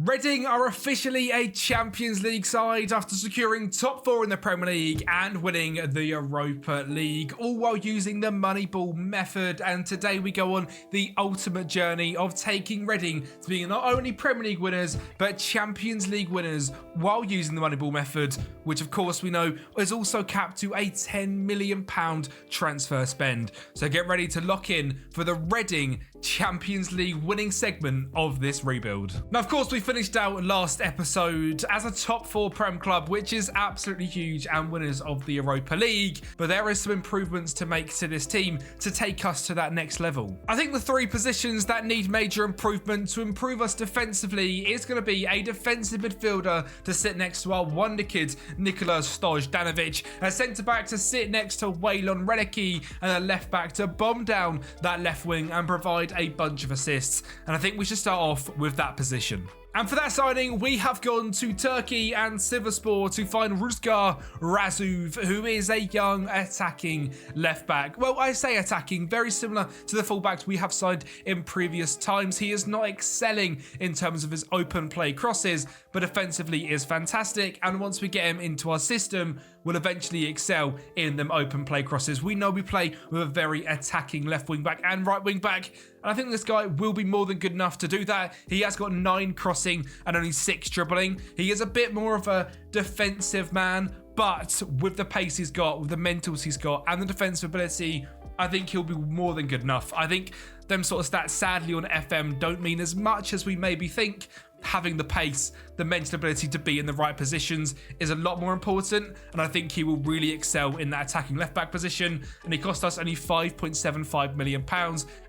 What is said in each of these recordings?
Reading are officially a Champions League side after securing top 4 in the Premier League and winning the Europa League, all while using the Moneyball method. And today we go on the ultimate journey of taking Reading to being not only Premier League winners, but Champions League winners while using the Moneyball method, which of course we know is also capped to a £10 million transfer spend. So get ready to lock in for the Reading Champions League winning segment of this rebuild. Now, of course, we finished out last episode as a top 4 Prem club, which is absolutely huge, and winners of the Europa League, but there is some improvements to make to this team to take us to that next level. I think the 3 positions that need major improvement to improve us defensively is going to be a defensive midfielder to sit next to our wonder kid Nikola Stojdanovic, a centre-back to sit next to Waylon Relicki, and a left-back to bomb down that left wing and provide a bunch of assists. And I think we should start off with that position. And for that signing, we have gone to Turkey and Sivasspor to find Rüzgar Razov, who is a young attacking left back. Well, I say attacking, very similar to the fullbacks we have signed in previous times. He is not excelling in terms of his open play crosses, but offensively is fantastic. And once we get him into our system, we'll eventually excel in them open play crosses. We know we play with a very attacking left wing back and right wing back, and I think this guy will be more than good enough to do that. He has got 9 crossing and only 6 dribbling. He is a bit more of a defensive man, but with the pace he's got, with the mentals he's got, and the defensive ability, I think he'll be more than good enough. I think them sort of stats, sadly, on FM don't mean as much as we maybe think. Having the pace, the mental ability to be in the right positions is a lot more important, and I think he will really excel in that attacking left-back position, and he cost us only £5.75 million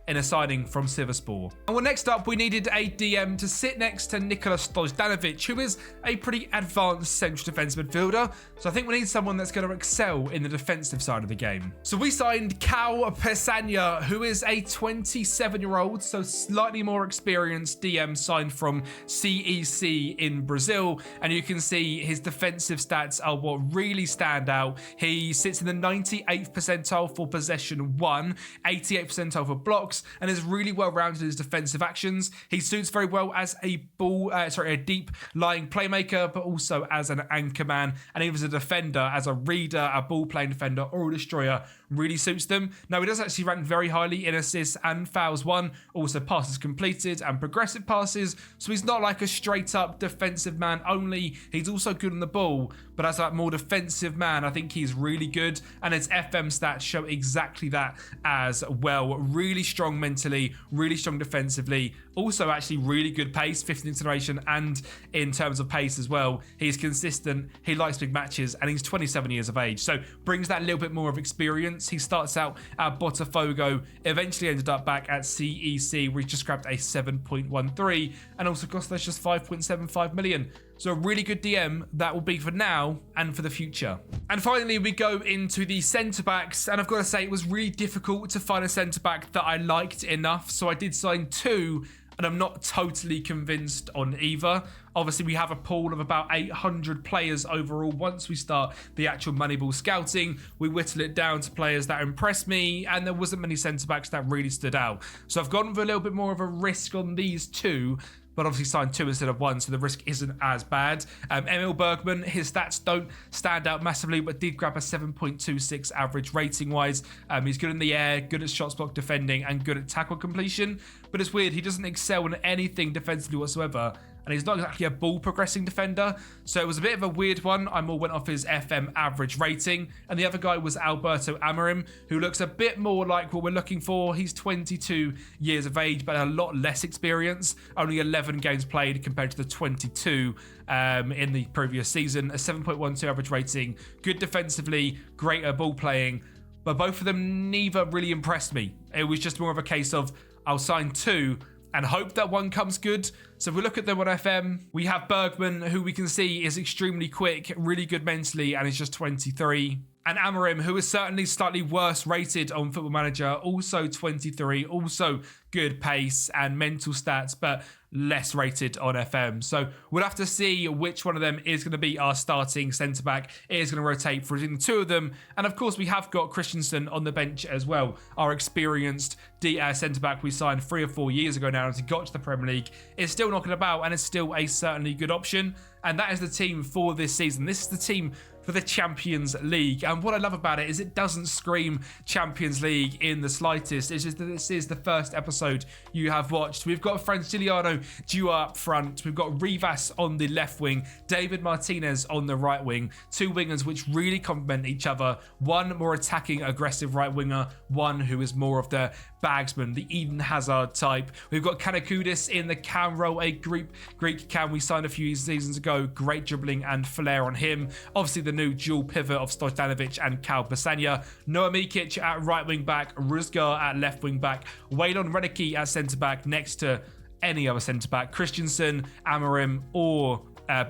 in a signing from Sivasspor. And well, next up, we needed a DM to sit next to Nikola Stojdanovic, who is a pretty advanced central defence midfielder, so I think we need someone that's going to excel in the defensive side of the game. So we signed Cal Pesanya, who is a 27-year-old, so slightly more experienced DM signed from CEC in Brazil, and you can see his defensive stats are what really stand out. He sits in the 98th percentile for possession 1, 88th percentile for blocks, and is really well rounded in his defensive actions. He suits very well as a deep lying playmaker, but also as an anchor man, and even as a defender, as a reader, a ball playing defender, or a destroyer, really suits them. Now, he does actually rank very highly in assists and fouls won, also passes completed and progressive passes, so he's not like a straight up defensive man only. He's also good on the ball, but as that more defensive man, I think he's really good, and his FM stats show exactly that as well. Really strong mentally, really strong defensively, also actually really good pace, 15 acceleration, and in terms of pace as well. He's consistent, he likes big matches, and he's 27 years of age, so brings that little bit more of experience. He starts out at Botafogo, eventually ended up back at CEC, where he just grabbed a 7.13, and also cost us just 5.75 million. So a really good DM that will be for now and for the future. And finally, we go into the centre-backs, and I've got to say it was really difficult to find a centre-back that I liked enough, so I did sign 2, and I'm not totally convinced on either. Obviously, we have a pool of about 800 players overall. Once we start the actual Moneyball scouting, we whittle it down to players that impressed me, and there wasn't many centre-backs that really stood out. So I've gone with a little bit more of a risk on these 2, but obviously signed 2 instead of 1, so the risk isn't as bad. Emil Bergman, his stats don't stand out massively, but did grab a 7.26 average rating-wise. He's good in the air, good at shots block defending, and good at tackle completion. But it's weird, he doesn't excel in anything defensively whatsoever, and he's not exactly a ball progressing defender, so it was a bit of a weird one. I more went off his FM average rating, and the other guy was Alberto Amorim, who looks a bit more like what we're looking for. He's 22 years of age, but a lot less experience, only 11 games played compared to the 22 in the previous season. A 7.12 average rating, good defensively, great at ball playing, but both of them neither really impressed me. It was just more of a case of I'll sign 2 and hope that one comes good. So if we look at them on FM, we have Bergman, who we can see is extremely quick, really good mentally, and is just 23. And Amorim, who is certainly slightly worse rated on Football Manager, also 23, also good pace and mental stats, but less rated on FM. So we'll have to see which one of them is going to be our starting centre-back. It is going to rotate between the two of them. And of course, we have got Christensen on the bench as well. Our experienced centre-back we signed 3 or 4 years ago now as he got to the Premier League is still knocking about and is still a certainly good option. And that is the team for this season. This is the team for the Champions League. And what I love about it is it doesn't scream Champions League in the slightest. It's just that this is the first episode you have watched. We've got Franciliano Dua up front. We've got Rivas on the left wing, David Martinez on the right wing. 2 wingers which really complement each other. One more attacking, aggressive right winger. One who is more of the bagsman, the Eden Hazard type. We've got Kanakudis in the cam role, a Greek cam we signed a few seasons ago. Great dribbling and flair on him. Obviously the new dual pivot of Stojanovic and Kal Basanya. Noah Mikic at right wing back, Ruzgar at left wing back, Waylon Redicke at centre back next to any other centre back, Christensen, Amorim or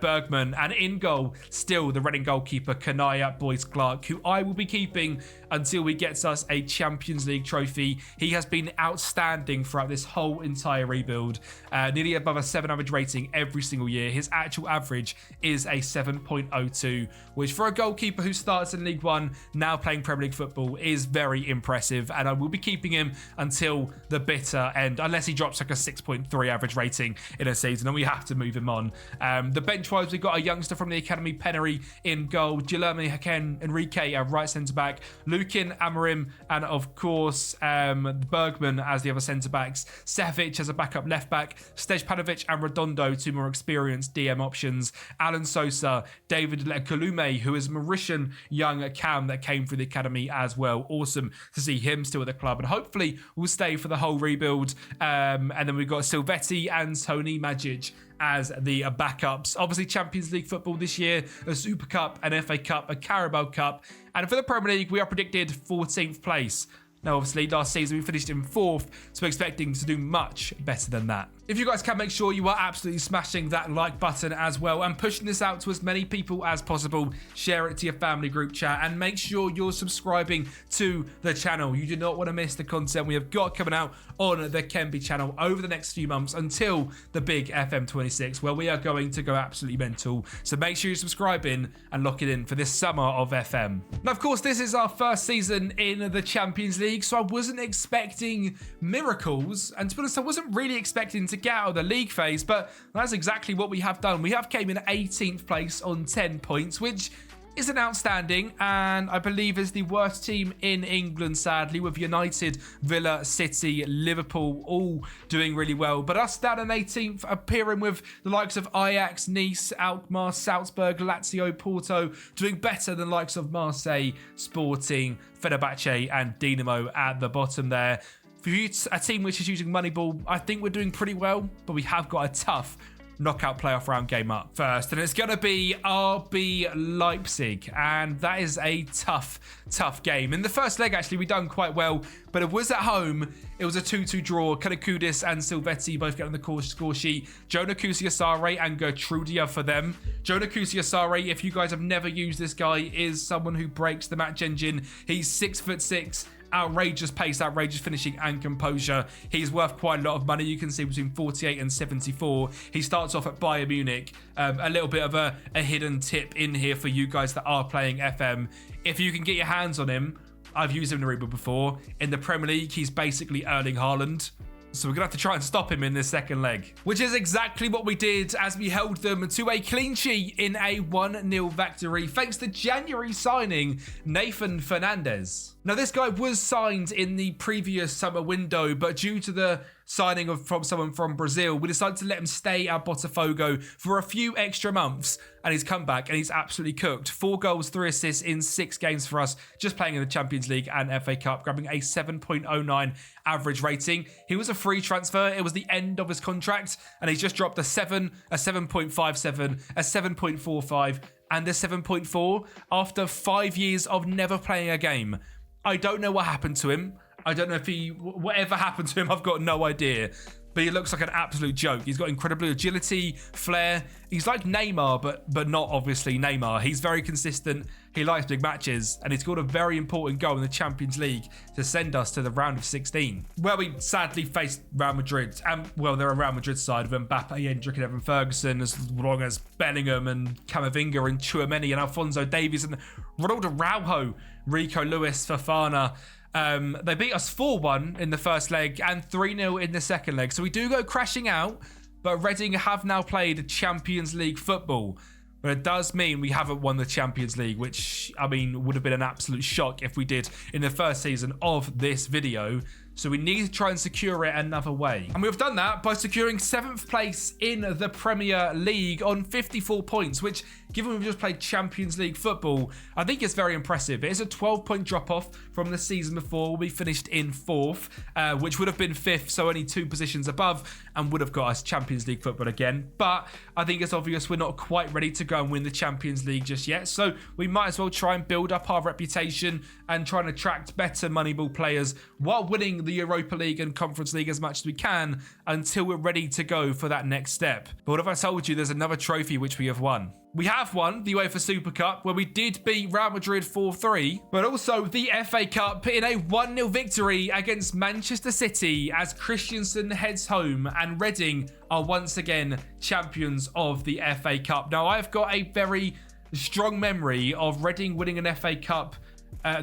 Bergman, and in goal still the Reading goalkeeper Kanaya Boyce Clark, who I will be keeping until he gets us a Champions League trophy. He has been outstanding throughout this whole entire rebuild, nearly above a 7 average rating every single year. His actual average is a 7.02, which for a goalkeeper who starts in League One, now playing Premier League football, is very impressive, and I will be keeping him until the bitter end, unless he drops like a 6.3 average rating in a season and we have to move him on. The bench-wise, we've got a youngster from the academy, Pennery, in goal, Guilherme Haken Enrique at right centre-back, Lukin, Amorim, and of course Bergman as the other centre-backs, Sevic as a backup left-back, Stejpanovic and Redondo, 2 more experienced DM options, Alan Sosa, David Kalume, who is a Mauritian young cam that came through the academy as well. Awesome to see him still at the club, and hopefully will stay for the whole rebuild. And then we've got Silvetti and Tony Majic as the backups. Obviously Champions League football this year, a Super Cup, an FA Cup, a Carabao Cup, and for the Premier League we are predicted 14th place. Now obviously last season we finished in 4th, so we're expecting to do much better than that. If you guys can, make sure you are absolutely smashing that like button as well and pushing this out to as many people as possible. Share it to your family group chat and make sure you're subscribing to the channel. You do not want to miss the content we have got coming out on the Kempi channel over the next few months until the big FM26, where we are going to go absolutely mental. So make sure you're subscribing and lock it in for this summer of FM. Now, of course, this is our first season in the Champions League, so I wasn't expecting miracles. And to be honest, I wasn't really expecting to get out of the league phase, but that's exactly what we have done. We have came in 18th place on 10 points, which isn't outstanding, and I believe is the worst team in England, sadly, with United, Villa, City, Liverpool all doing really well. But us down in 18th, appearing with the likes of Ajax, Nice, Alkmaar, Salzburg, Lazio, Porto, doing better than the likes of Marseille, Sporting, Fenerbahce and Dinamo at the bottom there. For you, a team which is using Moneyball, I think we're doing pretty well, but we have got a tough knockout playoff round game up first, and it's going to be RB Leipzig, and that is a tough game. In the first leg, actually, we done quite well, but it was at home. It was a 2-2 draw. Kanakudis and Silvetti both get on the score sheet. Jonah Kusiasare and Gertrudia for them. Jonah Kusiasare, if you guys have never used this guy, is someone who breaks the match engine. He's 6'6", outrageous pace, outrageous finishing and composure. He's worth quite a lot of money. You can see between 48 and 74. He starts off at Bayern Munich. A little bit of a hidden tip in here for you guys that are playing FM. If you can get your hands on him, I've used him in the Rebuild before. In the Premier League, he's basically Erling Haaland. So we're going to have to try and stop him in this second leg, which is exactly what we did as we held them to a clean sheet in a 1-0 victory, thanks to January signing Nathan Fernandez. Now, this guy was signed in the previous summer window, but due to the signing from someone from Brazil, we decided to let him stay at Botafogo for a few extra months, and he's come back and he's absolutely cooked. 4 goals, 3 assists in 6 games for us, just playing in the Champions League and FA Cup, grabbing a 7.09 average rating. He was a free transfer. It was the end of his contract, and he's just dropped a 7, a 7.57, a 7.45, and a 7.4 after 5 years of never playing a game. I don't know what happened to him. I don't know if whatever happened to him, I've got no idea. but he looks like an absolute joke. He's got incredible agility, flair. He's like Neymar, but not obviously Neymar. He's very consistent. He likes big matches, and he scored a very important goal in the Champions League to send us to the round of 16, where we sadly faced Real Madrid. And, well, they're a Real Madrid side with Mbappe, Hendrick and Evan Ferguson, as long as Bellingham and Camavinga and Tchouaméni and Alphonso Davies and Ronaldo Araujo, Rico Lewis, Fofana. They beat us 4-1 in the first leg and 3-0 in the second leg. So we do go crashing out, but Reading have now played Champions League football. But it does mean we haven't won the Champions League, which, I mean, would have been an absolute shock if we did in the first season of this video. So we need to try and secure it another way. And we've done that by securing 7th place in the Premier League on 54 points, which, given we've just played Champions League football, I think it's very impressive. It is a 12-point drop-off from the season before. We finished in 4th, which would have been 5th, so only 2 positions above, and would have got us Champions League football again. But I think it's obvious we're not quite ready to go and win the Champions League just yet, so we might as well try and build up our reputation and try and attract better Moneyball players while winning the Europa League and Conference League as much as we can until we're ready to go for that next step. But what if I told you there's another trophy which we have won? We have won the UEFA Super Cup, where we did beat Real Madrid 4-3, but also the FA Cup in a 1-0 victory against Manchester City as Christensen heads home and Reading are once again champions of the FA Cup. Now, I've got a very strong memory of Reading winning an FA Cup.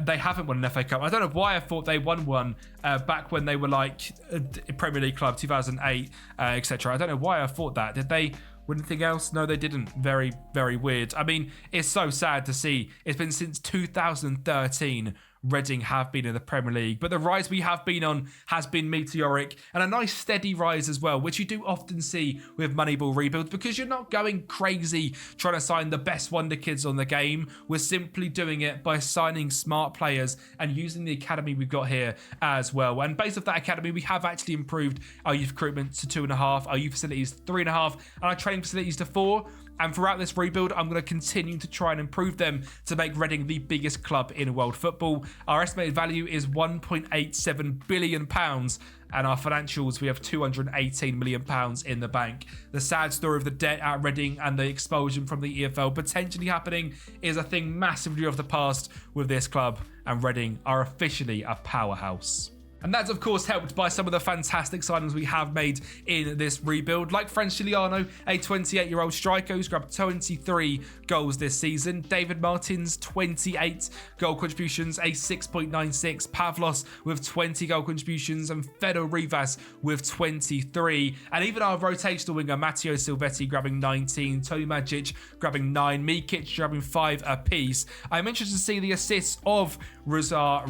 They haven't won an FA Cup. I don't know why I thought they won one back when they were like a Premier League club, 2008, etc. I don't know why I thought that. Did they win anything else? No, they didn't. Very, very weird. I mean, it's so sad to see. It's been since 2013 Reading have been in the Premier League, but the rise we have been on has been meteoric, and a nice steady rise as well, which you do often see with Moneyball Rebuild, because you're not going crazy trying to sign the best wonder kids on the game. We're simply doing it by signing smart players and using the academy we've got here as well. And based off that academy, we have actually improved our youth recruitment to 2.5, our youth facilities 3.5, and our training facilities to 4. And throughout this rebuild, I'm going to continue to try and improve them to make Reading the biggest club in world football. Our estimated value is £1.87 billion, and our financials, we have £218 million in the bank. The sad story of the debt at Reading and the expulsion from the EFL potentially happening is a thing massively of the past with this club, and Reading are officially a powerhouse. And that's, of course, helped by some of the fantastic signings we have made in this rebuild, like Franciliano, a 28-year-old striker who's grabbed 23 goals this season. David Martins, 28 goal contributions, a 6.96. Pavlos with 20 goal contributions, and Fedor Rivas with 23. And even our rotational winger, Matteo Silvetti, grabbing 19. Tony Magic grabbing 9. Mikic grabbing 5 apiece. I'm interested to see the assists of Ruzgar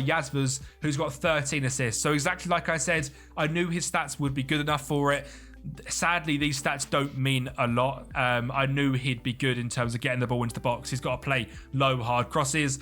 Yazvas, who's got 13 assists. So exactly like I said, I knew his stats would be good enough for it. Sadly, these stats don't mean a lot. I knew he'd be good in terms of getting the ball into the box. He's got to play low, hard crosses.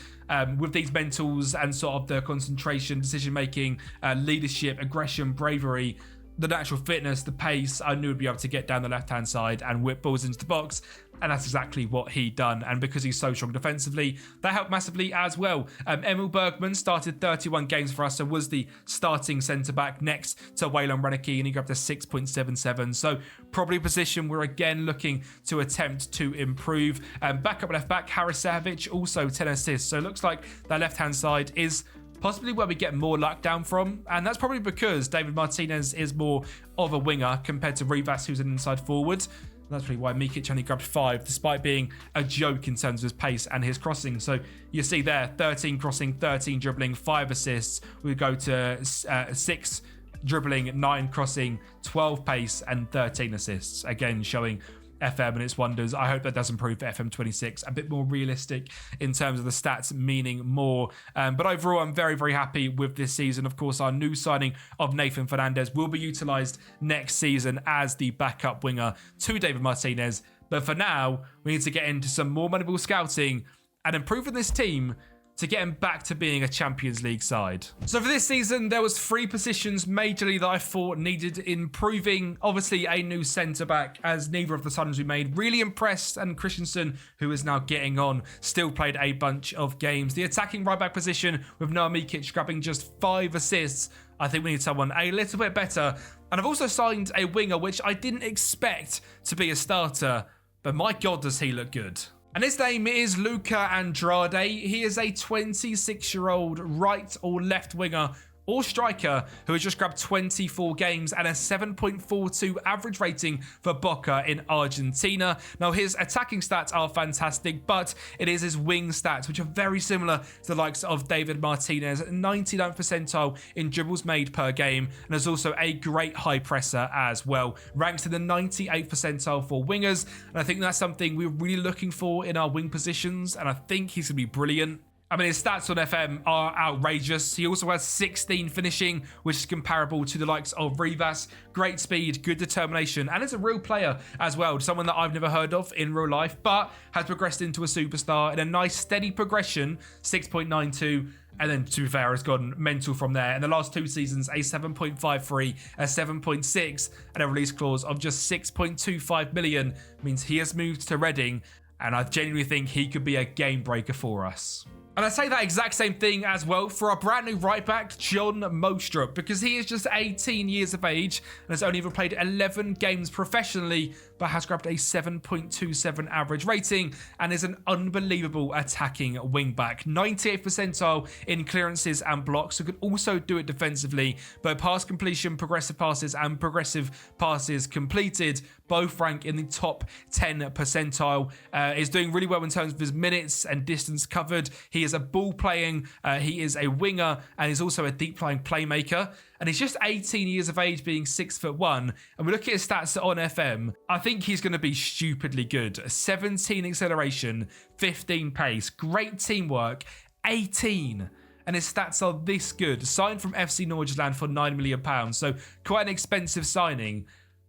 With these mentals and sort of the concentration, decision-making, leadership, aggression, bravery, the natural fitness, the pace, I knew he'd be able to get down the left-hand side and whip balls into the box. And that's exactly what he done. And because he's so strong defensively, that helped massively as well. Emil Bergman started 31 games for us, so was the starting centre-back next to Waylon Reneke, and he grabbed a 6.77. So probably a position we're again looking to attempt to improve. Back up left-back, Harisevic, also 10 assists. So it looks like that left-hand side is possibly where we get more luck down from, and that's probably because David Martinez is more of a winger compared to Rivas, who's an inside forward. That's probably why Mikic only grabbed 5, despite being a joke in terms of his pace and his crossing. So you see there, 13 crossing, 13 dribbling, 5 assists. We go to 6 dribbling, 9 crossing, 12 pace, and 13 assists. Again, showing FM and its wonders. I hope that does improve for FM26, a bit more realistic in terms of the stats, meaning more. But overall, I'm very, very happy with this season. Of course, our new signing of Nathan Fernandez will be utilised next season as the backup winger to David Martinez. But for now, we need to get into some more Moneyball scouting and improving this team to get him back to being a Champions League side. So for this season, there was 3 positions majorly that I thought needed improving. Obviously, a new centre-back, as neither of the signings we made really impressed, and Christensen, who is now getting on, still played a bunch of games. The attacking right-back position, with Noah Mikic grabbing just 5 assists, I think we need someone a little bit better. And I've also signed a winger, which I didn't expect to be a starter, but my God, does he look good. And his name is Luca Andrade. He is a 26-year-old right or left winger or striker who has just grabbed 24 games and a 7.42 average rating for Boca in Argentina. Now, his attacking stats are fantastic, but it is his wing stats, which are very similar to the likes of David Martinez, 99th percentile in dribbles made per game, and is also a great high presser as well. Ranks in the 98th percentile for wingers, and I think that's something we're really looking for in our wing positions, and I think he's going to be brilliant. I mean, his stats on FM are outrageous. He also has 16 finishing, which is comparable to the likes of Rivas. Great speed, good determination, and is a real player as well. Someone that I've never heard of in real life, but has progressed into a superstar in a nice, steady progression, 6.92. And then, to be fair, has gone mental from there. In the last 2 seasons, a 7.53, a 7.6, and a release clause of just 6.25 million means he has moved to Reading, and I genuinely think he could be a game breaker for us. And I say that exact same thing as well for our brand new right back, John Mostrup, because he is just 18 years of age and has only ever played 11 games professionally, but has grabbed a 7.27 average rating and is an unbelievable attacking wing back. 98th percentile in clearances and blocks, so could also do it defensively, but pass completion, progressive passes and progressive passes completed both rank in the top 10 percentile. Is doing really well in terms of his minutes and distance covered. He is a ball playing, he is a winger, and he's also a deep lying playmaker. And he's just 18 years of age, being 6'1". And we look at his stats on FM. I think he's going to be stupidly good. 17 acceleration, 15 pace, great teamwork, 18. And his stats are this good. Signed from FC Nordjylland for £9 million. So quite an expensive signing.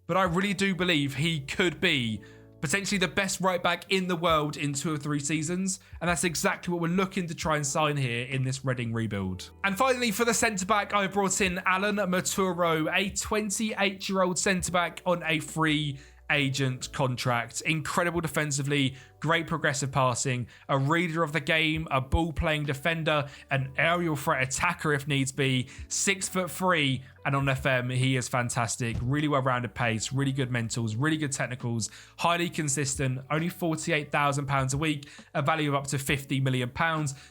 But I really do believe he could be potentially the best right back in the world in 2 or 3 seasons. And that's exactly what we're looking to try and sign here in this Reading rebuild. And finally, for the centre-back, I brought in Alan Maturo, a 28-year-old centre-back on a free agent contract. Incredible defensively, great progressive passing, a reader of the game, a ball-playing defender, an aerial threat attacker if needs be, 6'3", and on FM, he is fantastic. Really well-rounded pace, really good mentals, really good technicals, highly consistent, only £48,000 a week, a value of up to £50 million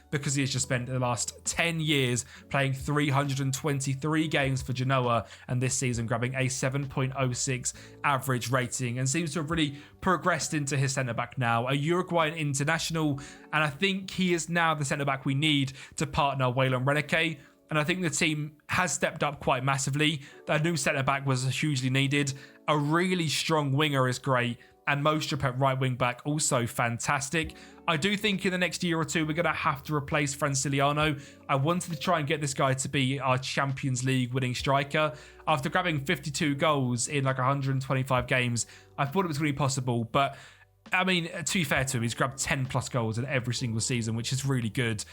because he has just spent the last 10 years playing 323 games for Genoa, and this season grabbing a 7.06 average rating, and seems to have really progressed into his centre-back now, a Uruguayan international, and I think he is now the centre-back we need to partner Waylon Reneke. And I think the team has stepped up quite massively. That new centre-back was hugely needed. A really strong winger is great. And Mostrup at right wing back, also fantastic. I do think in the next year or two, we're going to have to replace Franciliano. I wanted to try and get this guy to be our Champions League winning striker. After grabbing 52 goals in like 125 games, I thought it was going to be possible. But I mean, to be fair to him, he's grabbed 10 plus goals in every single season, which is really good.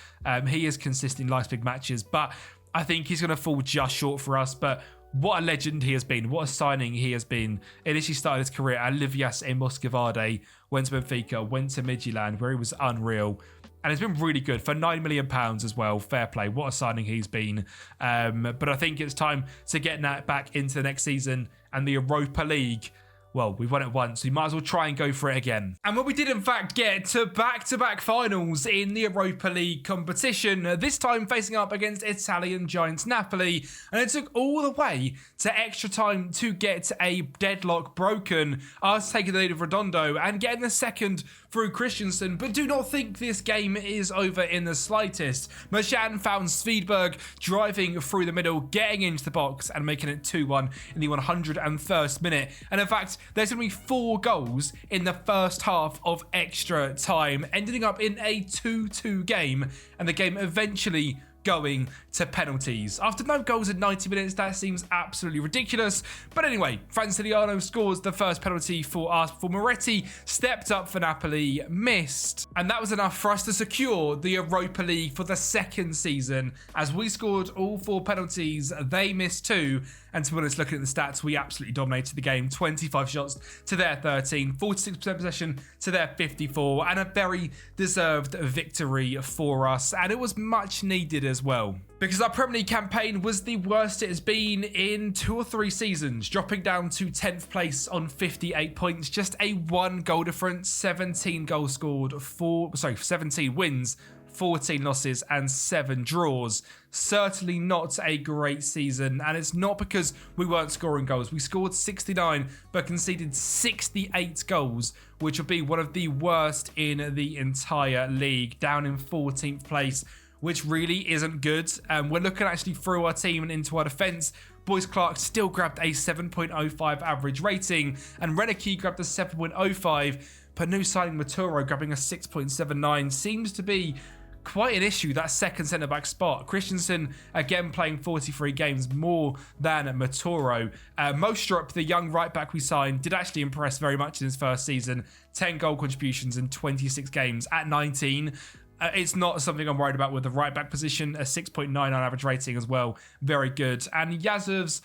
He is consistent in Leipzig matches, but I think he's going to fall just short for us. But what a legend he has been. What a signing he has been. He initially started his career at Livias e Moscovade, went to Benfica, went to Midtjylland, where he was unreal. And it's been really good for £9 million as well. Fair play. What a signing he's been. But I think it's time to get that back into the next season and the Europa League. Well, we've won it once, so we might as well try and go for it again. And when we did, in fact, get to back-to-back finals in the Europa League competition, this time facing up against Italian giants Napoli, and it took all the way to extra time to get a deadlock broken, us taking the lead of Redondo and getting the second through Christensen. But do not think this game is over in the slightest. Merchan found Svedberg driving through the middle, getting into the box and making it 2-1 in the 101st minute. And in fact, there's going to be 4 goals in the first half of extra time, ending up in a 2-2 game, and the game eventually going to penalties. After no goals in 90 minutes, that seems absolutely ridiculous. But anyway, Franciliano scores the first penalty for us before Moretti stepped up for Napoli, missed. And that was enough for us to secure the Europa League for the second season. As we scored all 4 penalties, they missed 2. And to be honest, looking at the stats, we absolutely dominated the game. 25 shots to their 13, 46% possession to their 54, and a very deserved victory for us. And it was much needed as well, because our Premier League campaign was the worst it has been in 2 or 3 seasons, dropping down to 10th place on 58 points, just a 1 goal difference, 17 goals scored, 17 wins, 14 losses and 7 draws. Certainly not a great season, and it's not because we weren't scoring goals. We scored 69 but conceded 68 goals, which would be one of the worst in the entire league, down in 14th place, which really isn't good. We're looking actually through our team and into our defence. Boyce Clark still grabbed a 7.05 average rating, and Reneke grabbed a 7.05, but new signing Maturo grabbing a 6.79 seems to be quite an issue, that second centre-back spot. Christensen, again, playing 43 games more than Maturo. Mostrup, the young right-back we signed, did actually impress very much in his first season. 10 goal contributions in 26 games at 19. It's not something I'm worried about with the right-back position. A 6.9 on average rating as well. Very good. And Yazov's,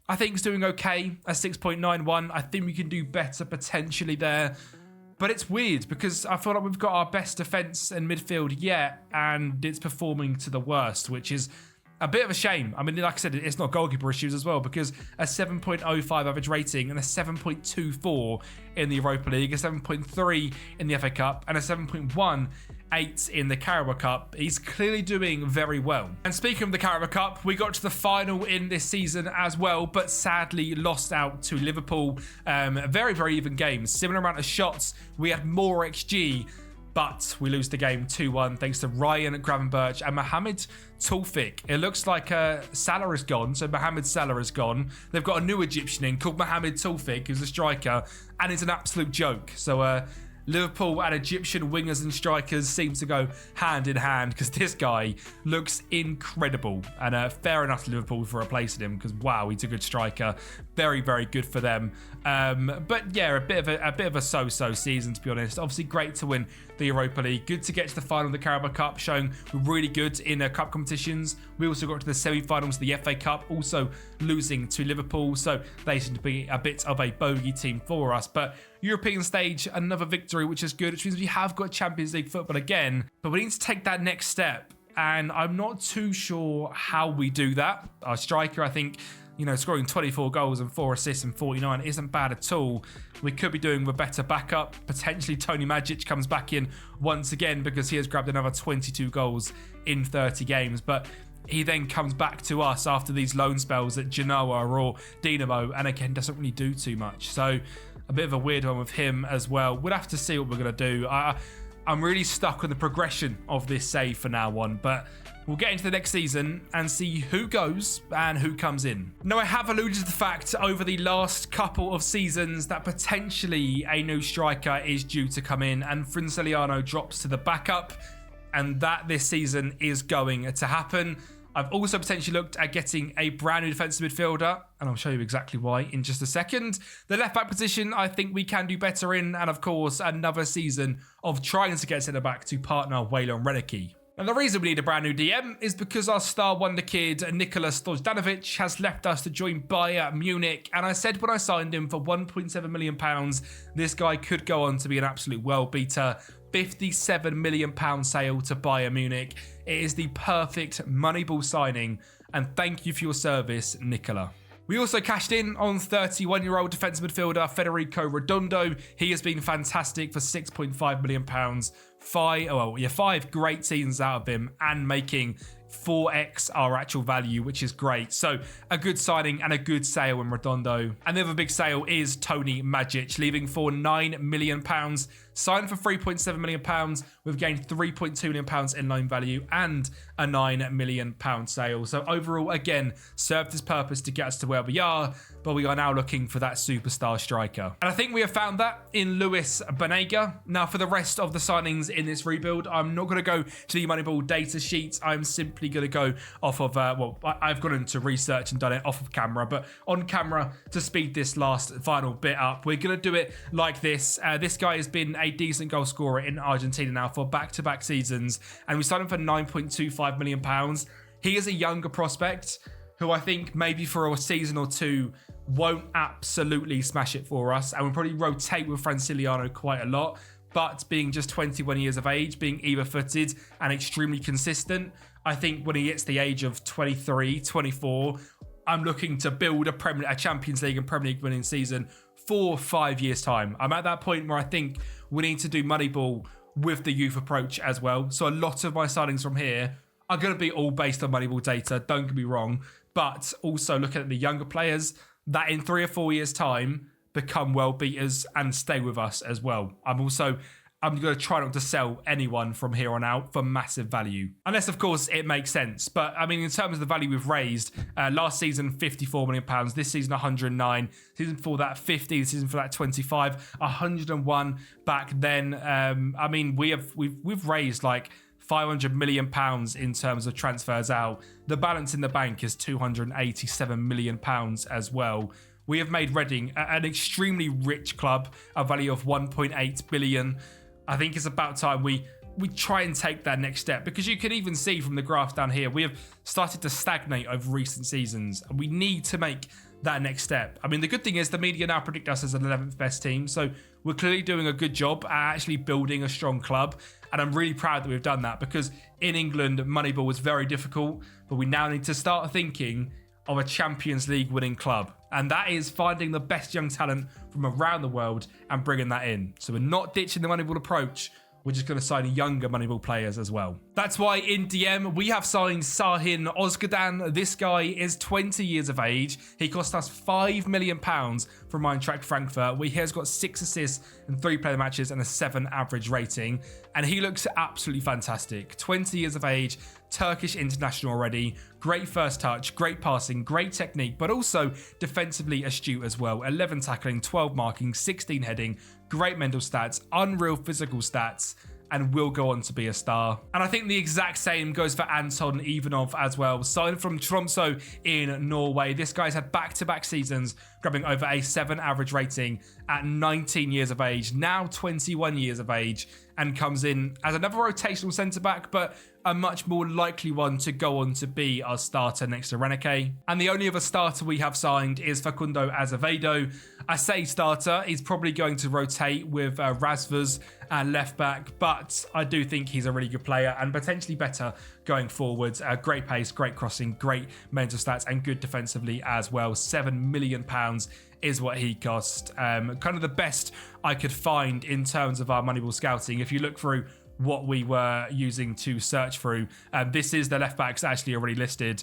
I think, is doing okay. A 6.91. I think we can do better potentially there. But it's weird because I feel like we've got our best defence and midfield yet, and it's performing to the worst, which is a bit of a shame. I mean, like I said, it's not goalkeeper issues as well, because a 7.05 average rating and a 7.24 in the Europa League, a 7.3 in the FA Cup, and a 7.18 in the Carabao Cup. He's clearly doing very well. And speaking of the Carabao Cup, we got to the final in this season as well, but sadly lost out to Liverpool. Very, very even game. Similar amount of shots. We had more XG, but we lose the game 2-1 thanks to Ryan Gravenberch and Mohamed Taufik. It looks like Salah is gone, so Mohamed Salah is gone. They've got a new Egyptian in called Mohamed Taufik, who's a striker, and it's an absolute joke. So Liverpool and Egyptian wingers and strikers seem to go hand in hand, because this guy looks incredible. And fair enough to Liverpool for replacing him, because wow, he's a good striker. Very, very good for them. But yeah, a bit of a so-so season, to be honest. Obviously, great to win the Europa League. Good to get to the final of the Carabao Cup, showing we're really good in cup competitions. We also got to the semi-finals of the FA Cup, also losing to Liverpool. So they seem to be a bit of a bogey team for us. But European stage, another victory, which is good, which means we have got Champions League football again. But we need to take that next step, and I'm not too sure how we do that. Our striker, I think, scoring 24 goals and 4 assists and 49 isn't bad at all. We could be doing with better backup. Potentially Tony Majic comes back in once again, because he has grabbed another 22 goals in 30 games. But he then comes back to us after these loan spells at Genoa or Dinamo, and again doesn't really do too much. So a bit of a weird one with him as well. We'll have to see what we're going to do. I'm really stuck on the progression of this save for now on, but we'll get into the next season and see who goes and who comes in. Now, I have alluded to the fact over the last couple of seasons that potentially a new striker is due to come in, and Franciliano drops to the backup, and that this season is going to happen. I've also potentially looked at getting a brand new defensive midfielder, and I'll show you exactly why in just a second. The left back position, I think we can do better in, and of course, another season of trying to get centre back to partner Waylon Reneke. And the reason we need a brand new DM is because our star wonder kid, Nikola Stojdanovic, has left us to join Bayern Munich. And I said when I signed him for £1.7 million, this guy could go on to be an absolute world beater. £57 million sale to Bayern Munich. It is the perfect Moneyball signing, and thank you for your service, Nicola. We also cashed in on 31-year-old defensive midfielder Federico Redondo. He has been fantastic for £6.5 million. 5 great seasons out of him, and making 4x our actual value, which is great. So a good signing and a good sale in Redondo. And the other big sale is Tony Majic, leaving for £9 million. Signed for £3.7 million. We've gained £3.2 million in loan value and a £9 million sale. So overall, again, served his purpose to get us to where we are, but we are now looking for that superstar striker. And I think we have found that in Luis Banega. Now, for the rest of the signings in this rebuild, I'm not going to go to the Moneyball data sheet. I'm simply strictly going to go off of, I've gone into research and done it off of camera, but on camera to speed this last final bit up, we're going to do it like this. This guy has been a decent goal scorer in Argentina now for back-to-back seasons, and we signed him for £9.25 million. He is a younger prospect who I think maybe for a season or two won't absolutely smash it for us, and we'll probably rotate with Franciliano quite a lot. But being just 21 years of age, being either-footed and extremely consistent, I think when he hits the age of 23, 24, I'm looking to build a Champions League and Premier League winning season for 5 years' time. I'm at that point where I think we need to do Moneyball with the youth approach as well. So a lot of my signings from here are going to be all based on Moneyball data, don't get me wrong, but also looking at the younger players that in 3 or 4 years' time become world beaters and stay with us as well. I'm going to try not to sell anyone from here on out for massive value. Unless, of course, it makes sense. But, I mean, in terms of the value we've raised, last season, £54 million. This season, 109. Season before that, 50. The season for that, 25. 101 back then. I mean, we've raised like £500 million in terms of transfers out. The balance in the bank is £287 million as well. We have made Reading an extremely rich club, a value of 1.8 billion. I think it's about time we try and take that next step, because you can even see from the graph down here, we have started to stagnate over recent seasons, and we need to make that next step. I mean, the good thing is the media now predict us as an 11th best team, so we're clearly doing a good job at actually building a strong club, and I'm really proud that we've done that, because in England, Moneyball was very difficult, but we now need to start thinking of a Champions League winning club. And that is finding the best young talent from around the world and bringing that in. So we're not ditching the Moneyball approach. We're just going to sign younger Moneyball players as well. That's why in DM, we have signed Sahin Ozgadan. This guy is 20 years of age. He cost us £5 million from Eintracht Frankfurt. He has got 6 assists in 3 player matches and a 7 average rating. And he looks absolutely fantastic. 20 years of age, Turkish international already. Great first touch, great passing, great technique, but also defensively astute as well. 11 tackling, 12 marking, 16 heading, great mental stats, unreal physical stats, and will go on to be a star. And I think the exact same goes for Anton Ivanov as well. Signed from Tromsø in Norway. This guy's had back-to-back seasons, grabbing over a 7 average rating at 19 years of age, now 21 years of age, and comes in as another rotational centre-back, but a much more likely one to go on to be our starter next to Reneke. And the only other starter we have signed is Facundo Azevedo. I say starter, he's probably going to rotate with Razvas and left back, but I do think he's a really good player and potentially better going forwards. Great pace, great crossing, great mental stats, and good defensively as well. £7 million is what he cost. Kind of the best I could find in terms of our Moneyball scouting. If you look through what we were using to search through, this is the left backs actually already listed.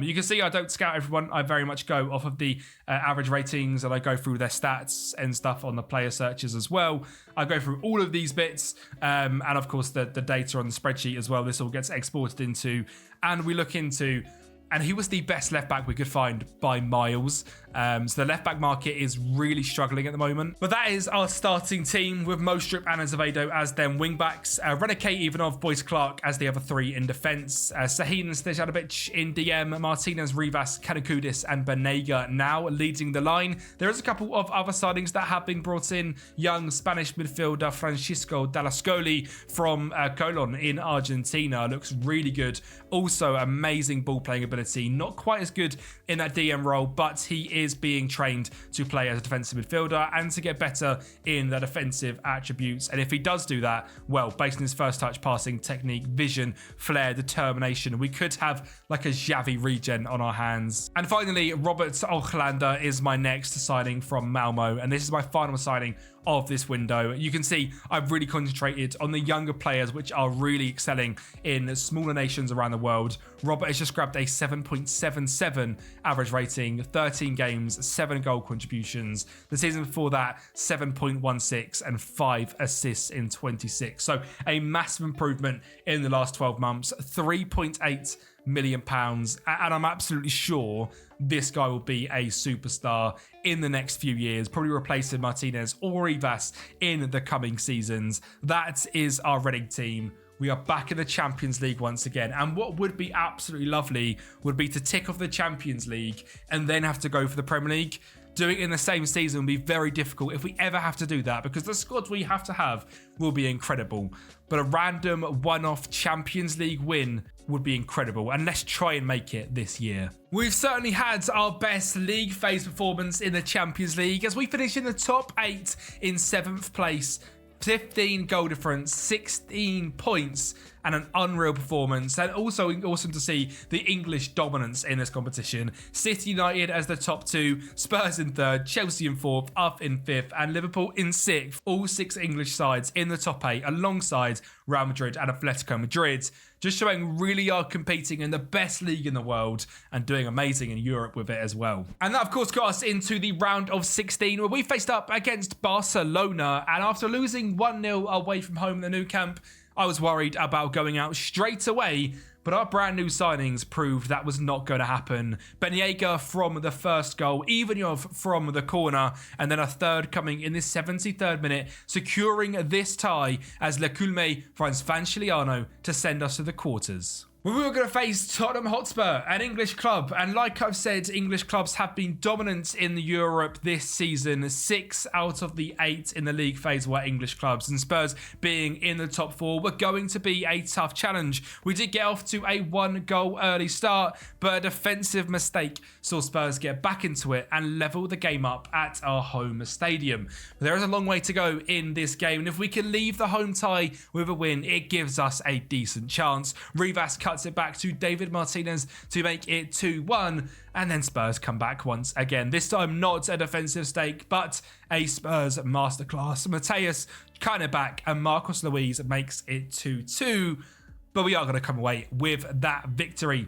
You can see I don't scout everyone. I very much go off of the average ratings, and I go through their stats and stuff on the player searches as well. I go through all of these bits, and of course the data on the spreadsheet as well. This all gets exported into, and we look into, and he was the best left back we could find by miles. So the left back market is really struggling at the moment. But that is our starting team, with Mostrip and Azevedo as them wing backs, Reneke, Ivanov, Boyce Clark as the other 3 in defence, Sahin Stejanovic in DM, Martinez, Rivas, Kanakudis and Banega now leading the line. There is a couple of other signings that have been brought in. Young Spanish midfielder Francisco Dallascoli from Colon in Argentina looks really good. Also amazing ball playing ability. Not quite as good in that DM role, but he is being trained to play as a defensive midfielder and to get better in the defensive attributes. And if he does do that, well, based on his first touch, passing, technique, vision, flair, determination, we could have like a Xavi regen on our hands. And finally, Robert Ochlander is my next signing from Malmo, and this is my final signing of this window. You can see I've really concentrated on the younger players which are really excelling in smaller nations around the world. Robert has just grabbed a 7.77 average rating, 13 games, 7 goal contributions. The season before that, 7.16 and 5 assists in 26. So a massive improvement in the last 12 months, £3.8 million, and I'm absolutely sure this guy will be a superstar in the next few years, probably replacing Martinez or Rivas in the coming seasons. That is our Reading team. we are back in the Champions League once again. And what would be absolutely lovely would be to tick off the Champions League and then have to go for the Premier League. Doing it in the same season will be very difficult if we ever have to do that, because the squads we have to have will be incredible. But a random one-off Champions League win would be incredible, and let's try and make it this year. We've certainly had our best league phase performance in the Champions League as we finish in the top 8 in 7th place. 15 goal difference, 16 points, and an unreal performance. And also awesome to see the English dominance in this competition. City United as the top 2, Spurs in 3rd, Chelsea in 4th, up in 5th, and Liverpool in 6th. All 6 English sides in the top 8 alongside Real Madrid and Atletico Madrid. Just showing really are competing in the best league in the world and doing amazing in Europe with it as well. And that, of course, got us into the round of 16 where we faced up against Barcelona. And after losing 1-0 away from home in the Nou Camp, I was worried about going out straight away, but our brand new signings proved that was not going to happen. Ben Yeager from the first goal, Ivanov from the corner, and then a third coming in the 73rd minute, securing this tie as Leculme finds Finalizing to send us to the quarters. We were going to face Tottenham Hotspur, an English club, and like I've said, English clubs have been dominant in Europe this season. 6 out of the 8 in the league phase were English clubs, and Spurs being in the top 4 were going to be a tough challenge. We did get off to a 1-goal early start, but a defensive mistake saw Spurs get back into it and level the game up at our home stadium. But there is a long way to go in this game, and if we can leave the home tie with a win, it gives us a decent chance. Rivas cuts it back to David Martinez to make it 2-1, and then Spurs come back once again. This time not a defensive stake, but a Spurs masterclass. Mateus kind of back, and Marcos Luiz makes it 2-2, but we are going to come away with that victory.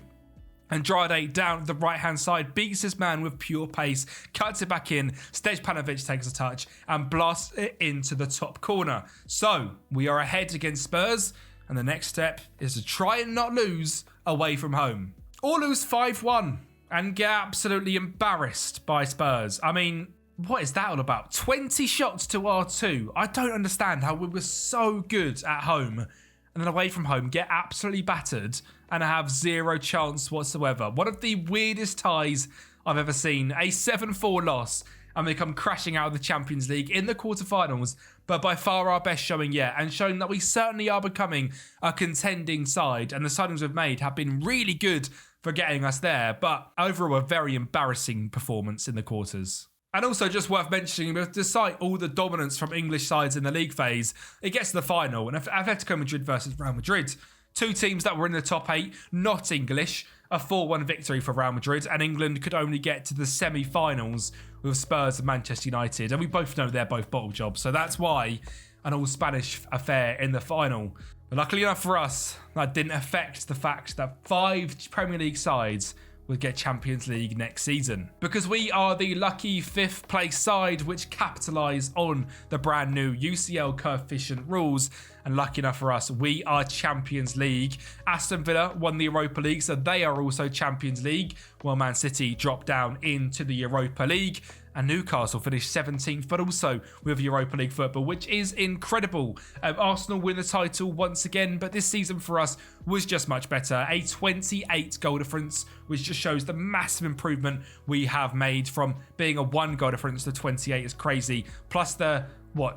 Andrade down the right-hand side, beats his man with pure pace, cuts it back in, Stejpanovic takes a touch and blasts it into the top corner. So, we are ahead against Spurs, and the next step is to try and not lose away from home. Or lose 5-1 and get absolutely embarrassed by Spurs. I mean, what is that all about? 20 shots to our 2. I don't understand how we were so good at home and then away from home get absolutely battered and have zero chance whatsoever. One of the weirdest ties I've ever seen. A 7-4 loss and they come crashing out of the Champions League in the quarterfinals, but by far our best showing yet, and showing that we certainly are becoming a contending side, and the signings we've made have been really good for getting us there, but overall a very embarrassing performance in the quarters. And also just worth mentioning, despite all the dominance from English sides in the league phase, it gets to the final, and Atletico Madrid versus Real Madrid, 2 teams that were in the top 8, not English, a 4-1 victory for Real Madrid, and England could only get to the semi-finals with Spurs and Manchester United. And we both know they're both bottle jobs, so that's why an all-Spanish affair in the final. But luckily enough for us, that didn't affect the fact that 5 Premier League sides would get Champions League next season, because we are the lucky 5th place side which capitalise on the brand new UCL coefficient rules, and lucky enough for us, we are Champions League. Aston Villa won the Europa League, so they are also Champions League, while Man City dropped down into the Europa League. And Newcastle finished 17th, but also with Europa League football, which is incredible. Arsenal win the title once again, but this season for us was just much better. A 28 goal difference, which just shows the massive improvement we have made from being a 1 goal difference to 28 is crazy. Plus the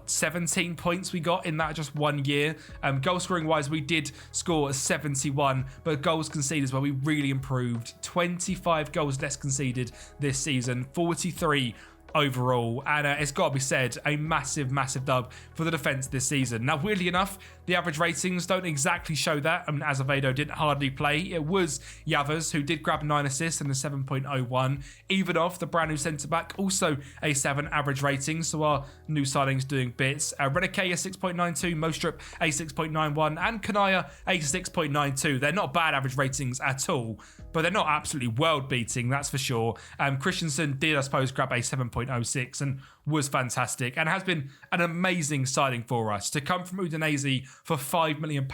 17 points we got in that just 1 year. Goal scoring wise, we did score 71, but goals conceded is where we really improved. 25 goals less conceded this season, 43 overall, and it's got to be said, a massive dub for the defence this season. Now, weirdly enough, the average ratings don't exactly show that. Azevedo didn't hardly play. It was Yavas who did grab 9 assists and a 7.01. Ivanov, the brand new centre-back, also a 7 average rating, so our new signings doing bits. Renike a 6.92, Mostrip a 6.91, and Kanaya a 6.92. They're not bad average ratings at all, but they're not absolutely world-beating, that's for sure. Christensen did, I suppose, grab a 7.06 and was fantastic, and has been an amazing signing for us. To come from Udinese for £5 million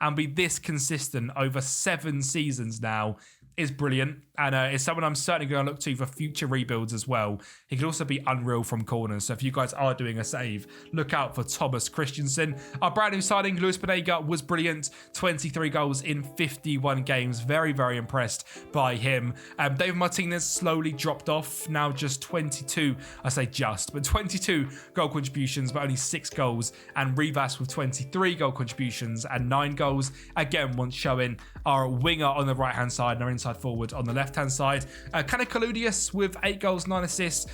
and be this consistent over 7 seasons now is brilliant, and is someone I'm certainly going to look to for future rebuilds as well. He could also be unreal from corners, so if you guys are doing a save, look out for Thomas Christensen. Our brand new signing, Luis Banega, was brilliant. 23 goals in 51 games. Very, very impressed by him. David Martinez slowly dropped off, now just 22, I say just, but 22 goal contributions, but only 6 goals, and Rivas with 23 goal contributions and 9 goals. Again, once showing our winger on the right-hand side and our inside forward on the left-hand side. Kaloudius with 8 goals, 9 assists.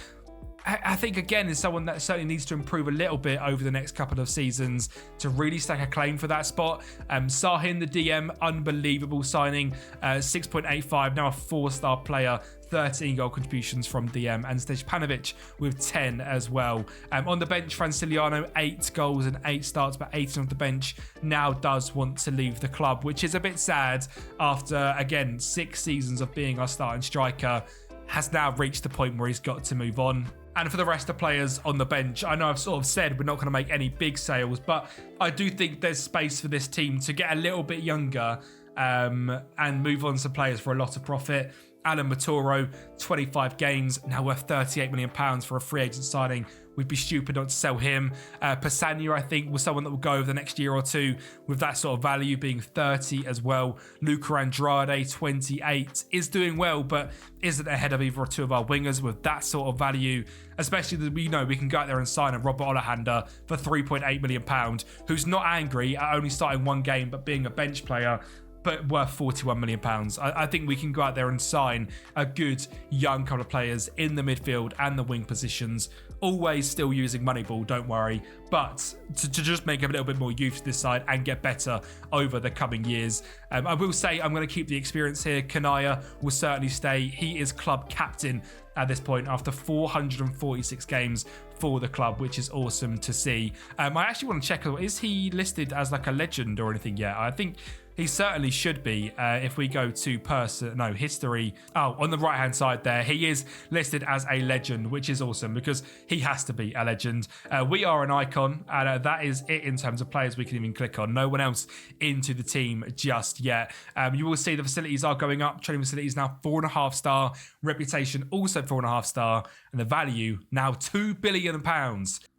I think, again, is someone that certainly needs to improve a little bit over the next couple of seasons to really stack a claim for that spot. Sahin, the DM, unbelievable signing. 6.85, now a 4-star player. 13 goal contributions from DM, and Stejpanovic with 10 as well. On the bench, Franciliano, 8 goals and 8 starts, but 18 off the bench, now does want to leave the club, which is a bit sad after, again, 6 seasons of being our starting striker. Has now reached the point where he's got to move on. And for the rest of players on the bench, I know I've sort of said we're not going to make any big sales, but I do think there's space for this team to get a little bit younger and move on to players for a lot of profit. Alan Matoro, 25 games, now worth £38 million for a free agent signing. We'd be stupid not to sell him. Pisania, I think, was someone that will go over the next year or two with that sort of value, being 30 as well. Luca Andrade, 28, is doing well, but isn't ahead of either or two of our wingers with that sort of value, especially that we know we can go out there and sign a Robert Olahander for £3.8 million, who's not angry at only starting 1 game but being a bench player, but worth £41 million. I think we can go out there and sign a good young couple of players in the midfield and the wing positions, always still using Moneyball, don't worry, but to just make a little bit more youth to this side and get better over the coming years. I will say I'm going to keep the experience here. Kanaya will certainly stay. He is club captain at this point after 446 games for the club, which is awesome to see. I actually want to check, is he listed as like a legend or anything yet? I think he certainly should be. If we go to history. Oh, on the right hand side there, he is listed as a legend, which is awesome because he has to be a legend. We are an icon, and that is it in terms of players we can even click on. No one else into the team just yet. You will see the facilities are going up. Training facilities now 4.5 star. Reputation also 4.5 star, and the value now £2 billion.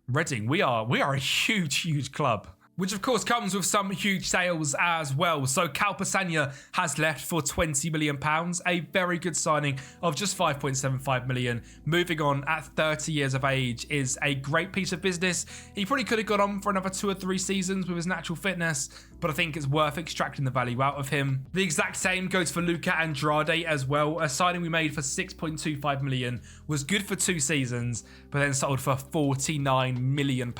Reading, we are a huge club. Which of course comes with some huge sales as well. So Kalpasanya has left for £20 million, a very good signing of just 5.75 million. Moving on at 30 years of age is a great piece of business. He probably could have gone on for another 2 or 3 seasons with his natural fitness, but I think it's worth extracting the value out of him. The exact same goes for Luca Andrade as well. A signing we made for 6.25 million, was good for 2 seasons, but then sold for £49 million.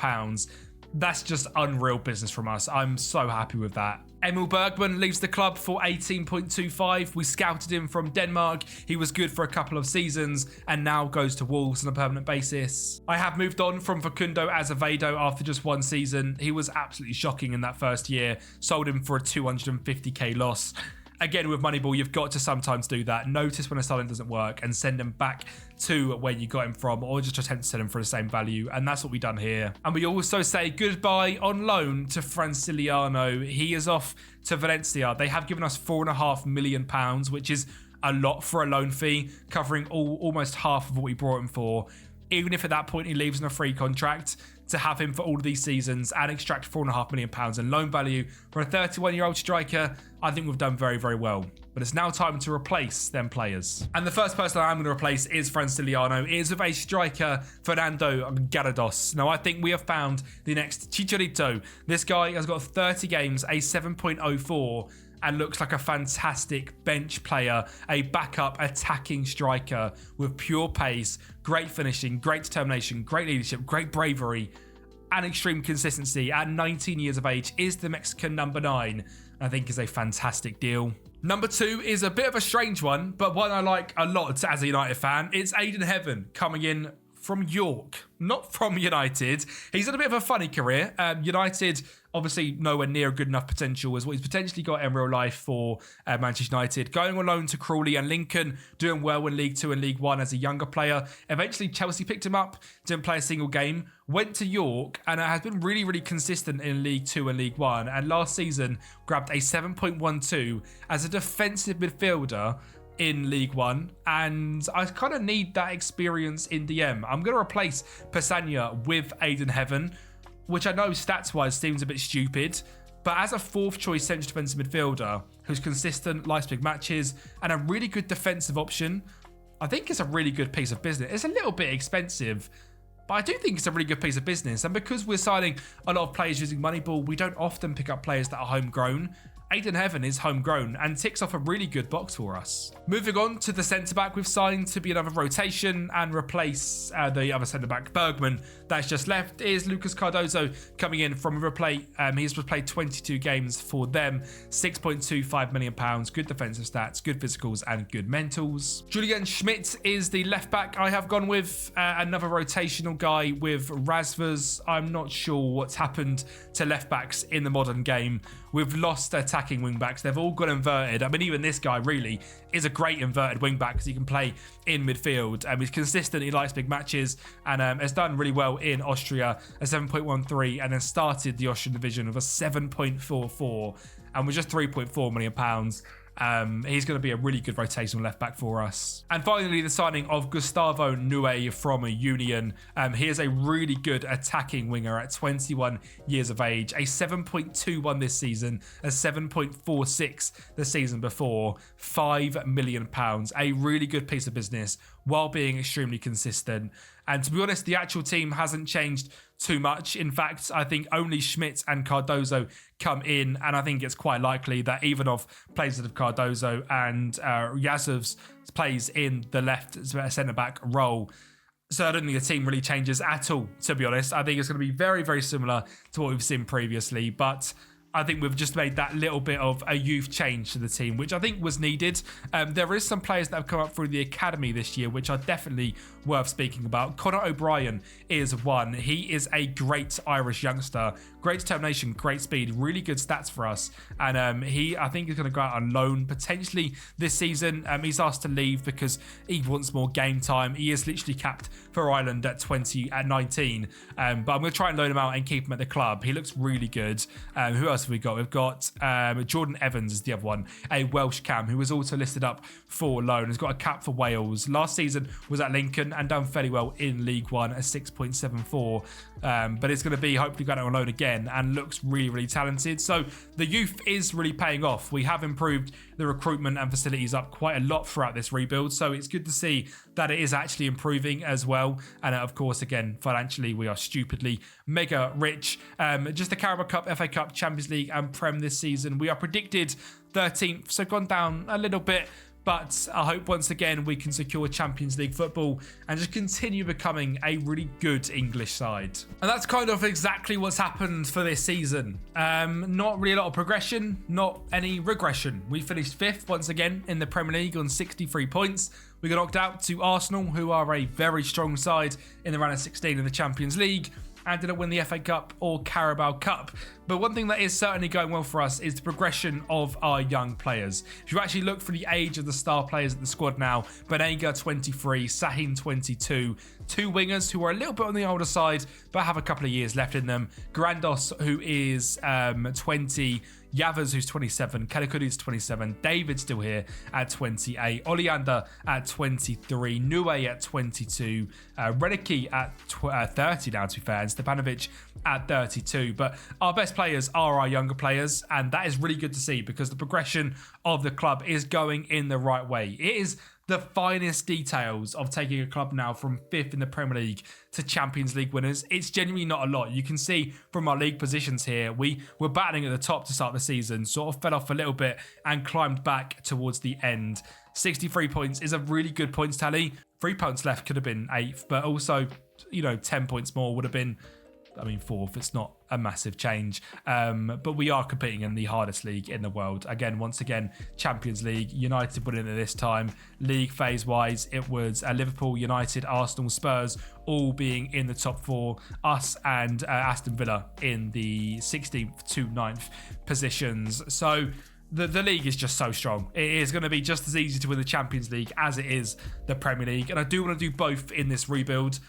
That's just unreal business from us. I'm so happy with that. Emil Bergman leaves the club for 18.25. We scouted him from Denmark. He was good for a couple of seasons and now goes to Wolves on a permanent basis. I have moved on from Facundo Azevedo after just 1 season. He was absolutely shocking in that first year. Sold him for a 250k loss. Again, with Moneyball, you've got to sometimes do that. Notice when a signing doesn't work and send him back to where you got him from, or just attempt to sell him for the same value. And that's what we've done here. And we also say goodbye on loan to Franciliano. He is off to Valencia. They have given us £4.5 million, which is a lot for a loan fee, covering almost half of what we brought him for. Even if at that point he leaves on a free contract, to have him for all of these seasons and extract £4.5 million in loan value for a 31-year-old striker, I think we've done very, very well. But it's now time to replace them players. And the first person I'm going to replace is Franciliano. It is with a striker, Fernando Garridos. Now, I think we have found the next Chicharito. This guy has got 30 games, a 7.04, and looks like a fantastic bench player, a backup attacking striker with pure pace, great finishing, great determination, great leadership, great bravery, and extreme consistency. At 19 years of age, is the Mexican number 9. I think is a fantastic deal. Number 2 is a bit of a strange one, but one I like a lot as a United fan. It's Aiden Heaven coming in from York, not from United. He's had a bit of a funny career. United, obviously nowhere near good enough potential as what he's potentially got in real life for Manchester United. Going on loan to Crawley and Lincoln, doing well in League 2 and League 1 as a younger player. Eventually Chelsea picked him up, didn't play a single game, went to York, and has been really, really consistent in League 2 and League 1. And last season grabbed a 7.12 as a defensive midfielder. in League One, and I kind of need that experience in DM. I'm going to replace Pesanya with Aiden Heaven, which I know stats-wise seems a bit stupid, but as a fourth choice central defensive midfielder who's consistent, likes big matches, and a really good defensive option, I think it's a really good piece of business. It's a little bit expensive, but I do think it's a really good piece of business. And because we're signing a lot of players using Moneyball, we don't often pick up players that are homegrown. Aiden Heaven is homegrown and ticks off a really good box for us. Moving on to the centre-back, we've signed to be another rotation and replace the other centre-back, Bergman, that's just left, is Lucas Cardozo coming in from River Plate. He's played 22 games for them, £6.25 million, good defensive stats, good physicals and good mentals. Julian Schmidt is the left-back I have gone with, another rotational guy with Razvers. I'm not sure what's happened to left-backs in the modern game. We've lost attacking wing-backs. They've all gone inverted. I mean, even this guy really is a great inverted wing-back because he can play in midfield. He's consistent. He likes big matches and has done really well in Austria, a 7.13, and then started the Austrian division with a 7.44 and was just £3.4 million. He's going to be a really good rotational left back for us. And finally, the signing of Gustavo Nue from Union. He is a really good attacking winger at 21 years of age, a 7.21 this season, a 7.46 the season before, £5 million. A really good piece of business while being extremely consistent. And to be honest, the actual team hasn't changed too much. In fact, I think only Schmidt and Cardozo come in, and I think it's quite likely that Ivanov plays with Cardozo and Yazov's plays in the left centre-back role. So I don't think the team really changes at all, to be honest. I think it's going to be very, very similar to what we've seen previously, but I think we've just made that little bit of a youth change to the team, which I think was needed. There is some players that have come up through the academy this year, which are definitely worth speaking about. Conor O'Brien is one. He is a great Irish youngster, great determination, great speed, really good stats for us. And I think he's going to go out on loan potentially this season. He's asked to leave because he wants more game time. He is literally capped for Ireland at 19. But I'm going to try and loan him out and keep him at the club. He looks really good. Who else have we got? We've got Jordan Evans is the other one, a Welsh cam who was also listed up for loan. Has got a cap for Wales. Last season was at Lincoln and done fairly well in League One, a 6.74. But it's going to be hopefully going on loan again and looks really, really talented. So the youth is really paying off. We have improved the recruitment and facilities up quite a lot throughout this rebuild. So it's good to see that it is actually improving as well. And of course, again, financially, we are stupidly mega rich. Just the Carabao Cup, FA Cup, Champions League and Prem this season. We are predicted 13th, so gone down a little bit. But I hope once again we can secure Champions League football and just continue becoming a really good English side. And that's kind of exactly what's happened for this season. Not really a lot of progression, not any regression. We finished 5th once again in the Premier League on 63 points. We got knocked out to Arsenal, who are a very strong side in the round of 16 in the Champions League, and didn't win the FA Cup or Carabao Cup. But one thing that is certainly going well for us is the progression of our young players. If you actually look for the age of the star players at the squad now, Benega 23, Sahin 22, two wingers who are a little bit on the older side but have a couple of years left in them. Grandos, who is 20, Yavers, who's 27, Kelikudi's 27, David's still here at 28, Oleander at 23, Nue at 22, Redicki at 30 now, to be fair, and Stepanovic at 32. But our best players are our younger players, and that is really good to see because the progression of the club is going in the right way. It is the finest details of taking a club now from 5th in the Premier League to Champions League winners. It's genuinely not a lot. You can see from our league positions here, we were battling at the top to start the season, sort of fell off a little bit and climbed back towards the end. 63 points is a really good points tally. 3 points left could have been 8th, but also, 10 points more would have been, 4th. It's not a massive change. But we are competing in the hardest league in the world. Once again, Champions League. United winning it this time. League phase-wise, it was Liverpool, United, Arsenal, Spurs, all being in the top 4. Us and Aston Villa in the 16th to 9th positions. So the league is just so strong. It is going to be just as easy to win the Champions League as it is the Premier League. And I do want to do both in this rebuild.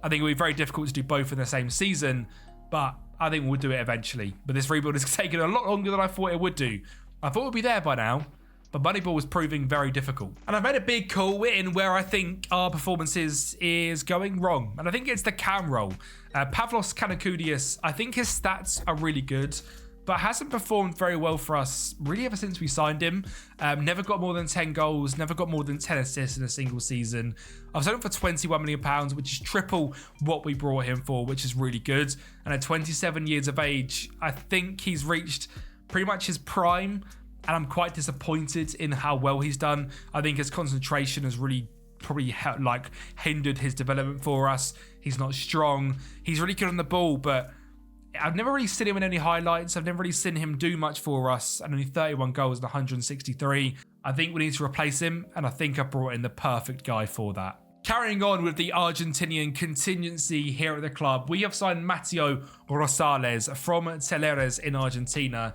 I think it'll be very difficult to do both in the same season, but I think we'll do it eventually. But this rebuild is taking a lot longer than I thought it would do. I thought it would be there by now, but Moneyball is proving very difficult. And I've made a big call in where I think our performances is going wrong. And I think it's the cam role. Pavlos Kanakoudias, I think his stats are really good, but hasn't performed very well for us really ever since we signed him. Never got more than 10 goals, never got more than 10 assists in a single season. I've sold him for £21 million, which is triple what we brought him for, which is really good. And at 27 years of age, I think he's reached pretty much his prime, and I'm quite disappointed in how well he's done. I think his concentration has really probably hindered his development for us. He's not strong. He's really good on the ball, but I've never really seen him in any highlights. I've never really seen him do much for us, and only 31 goals and 163. I think we need to replace him, and I think I brought in the perfect guy for that. Carrying on with the Argentinian contingency here at the club, we have signed Mateo Rosales from Talleres in Argentina.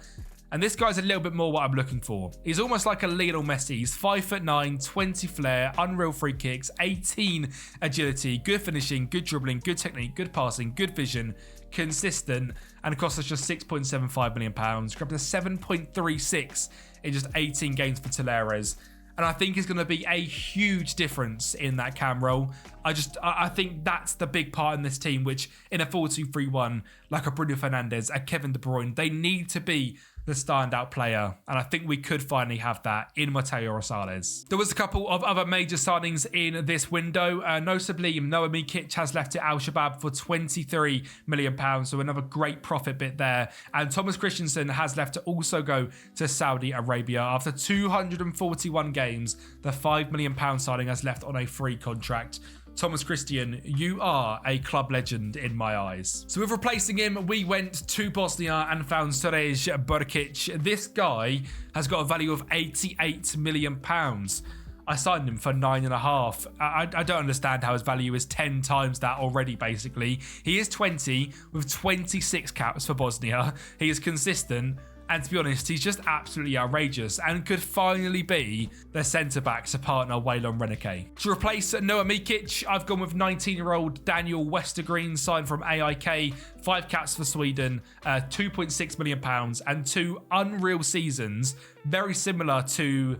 And this guy's a little bit more what I'm looking for. He's almost like a Lionel Messi. He's 5'9", 20 flair, unreal free kicks, 18 agility, good finishing, good dribbling, good technique, good passing, good vision, consistent, and it cost us just £6.75 million. Grabbed a 7.36 in just 18 games for Talleres. And I think it's going to be a huge difference in that cam role. I think that's the big part in this team, which in a 4-2-3-1, like a Bruno Fernandes, a Kevin De Bruyne, they need to be the standout player, and I think we could finally have that in Mateo Rosales. There was a couple of other major signings in this window. Notably, Noah Mikic has left to Al Shabab for £23 million, so another great profit bit there. And Thomas Christensen has left to also go to Saudi Arabia. After 241 games, the £5 million signing has left on a free contract. Thomas Christian, you are a club legend in my eyes. So with replacing him, we went to Bosnia and found Srej Burkic. This guy has got a value of £88 million. I signed him for 9.5. I don't understand how his value is 10 times that already, basically. He is 20 with 26 caps for Bosnia. He is consistent. And to be honest, he's just absolutely outrageous and could finally be the centre-back to partner Waylon Reneke. To replace Noah Mikic, I've gone with 19-year-old Daniel Westergreen, signed from AIK, 5 caps for Sweden, £2.6 million, and 2 unreal seasons, very similar to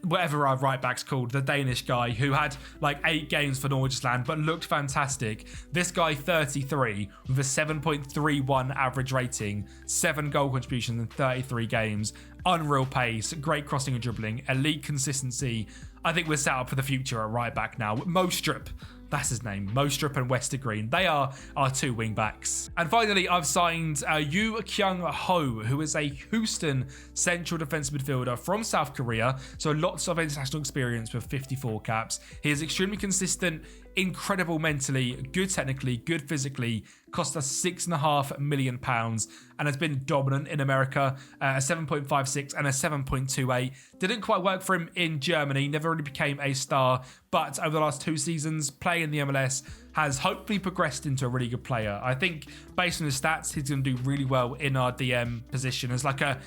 whatever our right back's called, the Danish guy who had like 8 games for Norgesland but looked fantastic. This guy 33 with a 7.31 average rating, 7 goal contributions in 33 games, unreal pace, great crossing and dribbling, elite consistency. I think we're set up for the future at right back now. Mostrup, that's his name, Mostrup and Westergreen. They are our 2 wing backs. And finally, I've signed Yoo Kyung Ho, who is a Houston central defensive midfielder from South Korea. So lots of international experience with 54 caps. He is extremely consistent, incredible mentally, good technically, good physically, cost us £6.5 million and has been dominant in America, a 7.56 and a 7.28. Didn't quite work for him in Germany, never really became a star, but over the last 2 seasons, playing in the MLS, has hopefully progressed into a really good player. I think based on his stats, he's going to do really well in our DM position as like a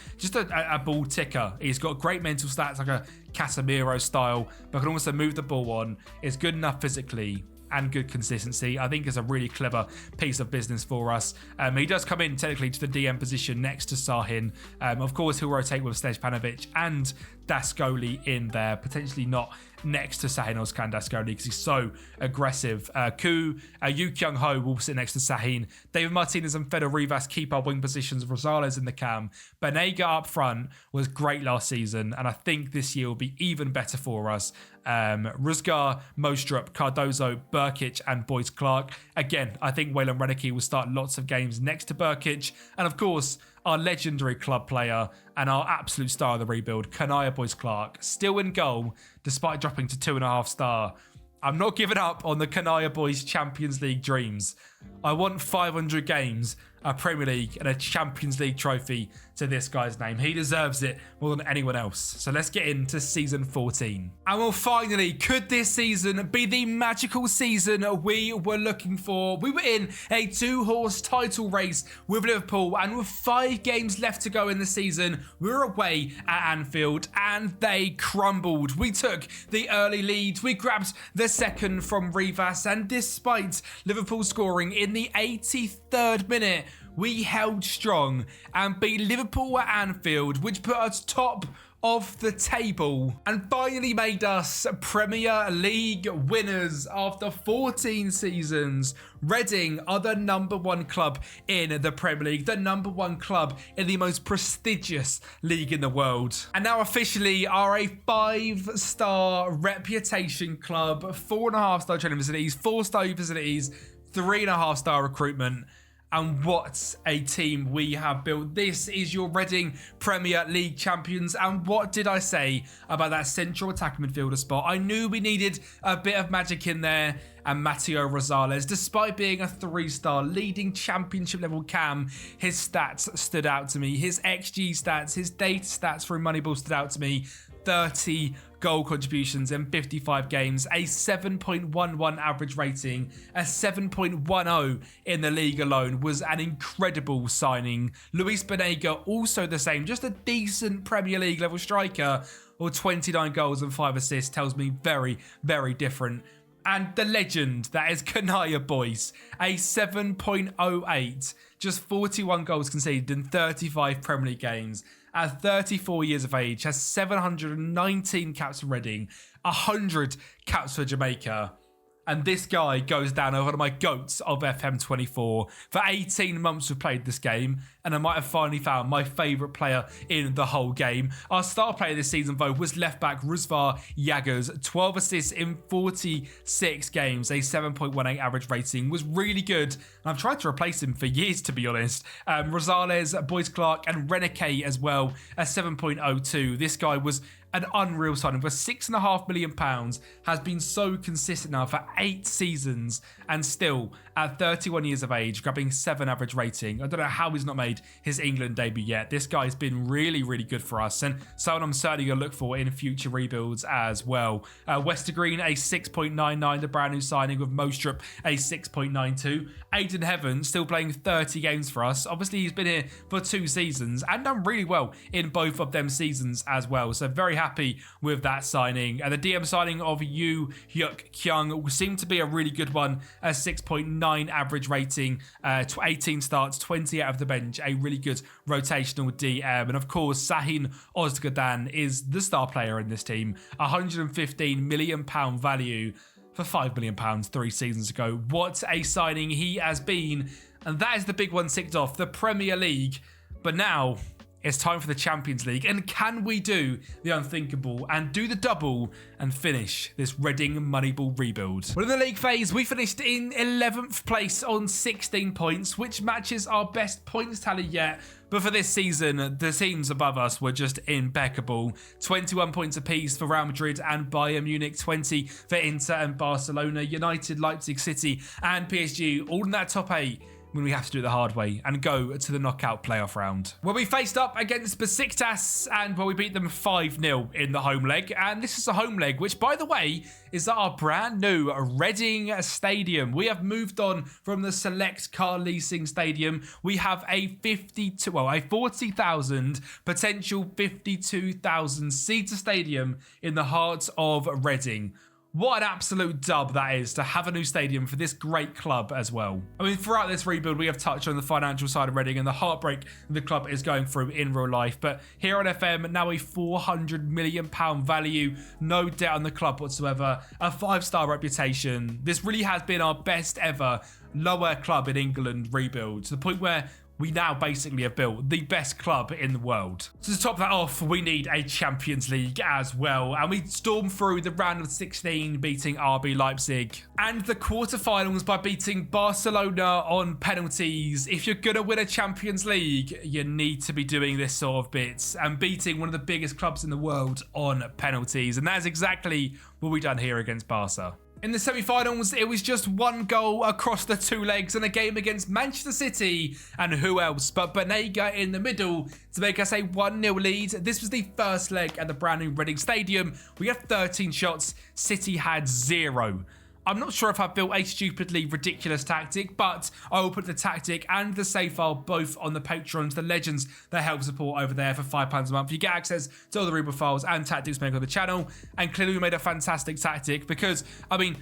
ball ticker. He's got great mental stats, like a Casemiro style, but can also move the ball on, is good enough physically, and good consistency. I think it's a really clever piece of business for us. He does come in technically to the DM position next to Sahin. Of course, he'll rotate with Stejpanovic and Dascoli in there, potentially not next to Sahin Ozkan Dascoli because he's so aggressive. Yoo Kyung Ho will sit next to Sahin. David Martinez and Fedor Rivas keep our wing positions. Rosales in the cam. Banega up front was great last season, and I think this year will be even better for us. Ruzgar, Mostrup, Cardozo, Burkic, and Boyce Clark. Again, I think Waylon Reneke will start lots of games next to Burkic. And of course, our legendary club player and our absolute star of the rebuild, Kanaya Boyce Clark, still in goal despite dropping to 2.5 star. I'm not giving up on the Kanaya Boys Champions League dreams. I want 500 games, a Premier League and a Champions League trophy to this guy's name. He deserves it more than anyone else. So let's get into season 14. And well, finally, could this season be the magical season we were looking for? We were in a 2-horse title race with Liverpool, and with 5 games left to go in the season, we were away at Anfield and they crumbled. We took the early lead, we grabbed the second from Rivas, and despite Liverpool scoring in the 83rd minute, we held strong and beat Liverpool at Anfield, which put us top of the table and finally made us Premier League winners after 14 seasons. Reading are the #1 club in the Premier League, the #1 club in the most prestigious league in the world, and now officially are a 5-star reputation club, 4.5-star training facilities, 4-star facilities, 3.5-star recruitment. And what a team we have built. This is your Reading Premier League champions. And what did I say about that central attacking midfielder spot? I knew we needed a bit of magic in there. And Mateo Rosales, despite being a 3-star leading championship level cam, his stats stood out to me. His XG stats, his data stats through Moneyball stood out to me. 30 goal contributions in 55 games, a 7.11 average rating, a 7.10 in the league alone was an incredible signing. Luis Banega also the same, just a decent Premier League level striker, or 29 goals and 5 assists tells me very, very different. And the legend that is Kanaya Boyce, a 7.08, just 41 goals conceded in 35 Premier League games. At 34 years of age, has 719 caps for Reading, 100 caps for Jamaica. And this guy goes down as one of my GOATs of FM24. For 18 months we've played this game, and I might have finally found my favourite player in the whole game. Our star player this season, though, was left-back Rusvar Jagers. 12 assists in 46 games, a 7.18 average rating. Was really good, and I've tried to replace him for years, to be honest. Rosales, Boyce Clark, and Reneke as well, a 7.02. This guy was an unreal signing for £6.5 million, has been so consistent now for 8 seasons, and still at 31 years of age, grabbing 7 average rating. I don't know how he's not made his England debut yet. This guy's been really, really good for us, and someone I'm certainly going to look for in future rebuilds as well. Westergreen, a 6.99, the brand new signing, with Mostrup, a 6.92. Aidan Heaven, still playing 30 games for us. Obviously, he's been here for 2 seasons and done really well in both of them seasons as well, so very happy with that signing. And the DM signing of Yu Hyuk Kyung seemed to be a really good one, a 6.9 average rating, 18 starts, 20 out of the bench, a really good rotational DM. And of course, Sahin Ozgadan is the star player in this team, £115 million value for £5 million 3 seasons ago. What a signing he has been. And that is the big one ticked off, the Premier League. But now it's time for the Champions League. And can we do the unthinkable and do the double and finish this Reading Moneyball rebuild? Well, in the league phase, we finished in 11th place on 16 points, which matches our best points tally yet. But for this season, the teams above us were just impeccable. 21 points apiece for Real Madrid and Bayern Munich, 20 for Inter and Barcelona, United, Leipzig City and PSG, all in that top 8. When we have to do it the hard way and go to the knockout playoff round, where we faced up against Besiktas and where we beat them 5-0 in the home leg. And this is a home leg, which, by the way, is our brand new Reading Stadium. We have moved on from the Select Car Leasing Stadium. We have a 40,000 potential 52,000 seater stadium in the heart of Reading. What an absolute dub that is to have a new stadium for this great club as well. I mean, throughout this rebuild, we have touched on the financial side of Reading and the heartbreak the club is going through in real life. But here on FM, now a £400 million value, no debt on the club whatsoever, a 5-star reputation. This really has been our best ever lower club in England rebuild, to the point where we now basically have built the best club in the world. So to top that off, we need a Champions League as well. And we stormed through the round of 16, beating RB Leipzig. And the quarterfinals by beating Barcelona on penalties. If you're going to win a Champions League, you need to be doing this sort of bits. And beating one of the biggest clubs in the world on penalties. And that is exactly what we've done here against Barca. In the semi-finals, it was just 1 goal across the 2 legs in a game against Manchester City, and who else but Banega in the middle to make us a 1-0 lead. This was the first leg at the brand new Reading Stadium. We had 13 shots, City had 0. I'm not sure if I built a stupidly ridiculous tactic, but I will put the tactic and the save file both on the patrons, the legends that help support over there for £5 a month. You get access to all the rebuild files and tactics made on the channel. And clearly we made a fantastic tactic because, I mean,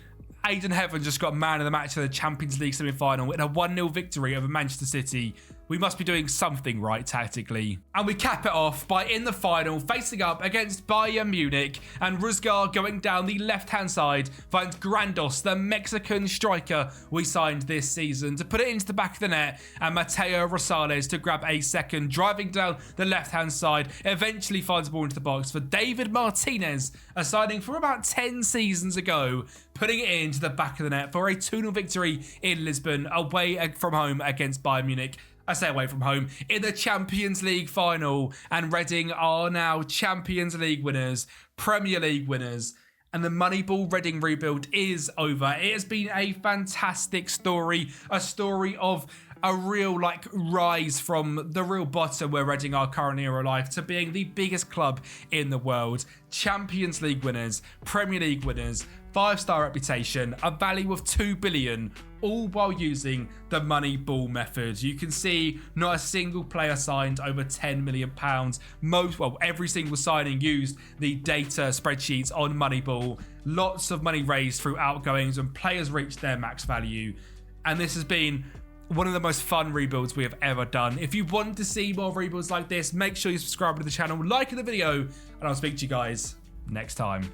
Aiden Heaven just got man of the match in the Champions League semi-final in a 1-0 victory over Manchester City. We must be doing something right tactically. And we cap it off by, in the final, facing up against Bayern Munich, and Ruzgar going down the left-hand side finds Grandos, the Mexican striker we signed this season, to put it into the back of the net, and Mateo Rosales to grab a second, driving down the left-hand side, eventually finds the ball into the box for David Martinez, a signing from about 10 seasons ago, putting it into the back of the net for a 2-0 victory in Lisbon, away from home against Bayern Munich. I say away from home, in the Champions League final. And Reading are now Champions League winners, Premier League winners, and the Moneyball Reading rebuild is over. It has been a fantastic story, a story of a real rise from the real bottom where Reading are currently in real life to being the biggest club in the world. Champions League winners, Premier League winners, 5-star reputation, a value of 2 billion, all while using the Moneyball method. You can see not a single player signed over £10 million. Every single signing used the data spreadsheets on Moneyball. Lots of money raised through outgoings and players reached their max value. And this has been one of the most fun rebuilds we have ever done. If you want to see more rebuilds like this, make sure you subscribe to the channel, like the video, and I'll speak to you guys next time.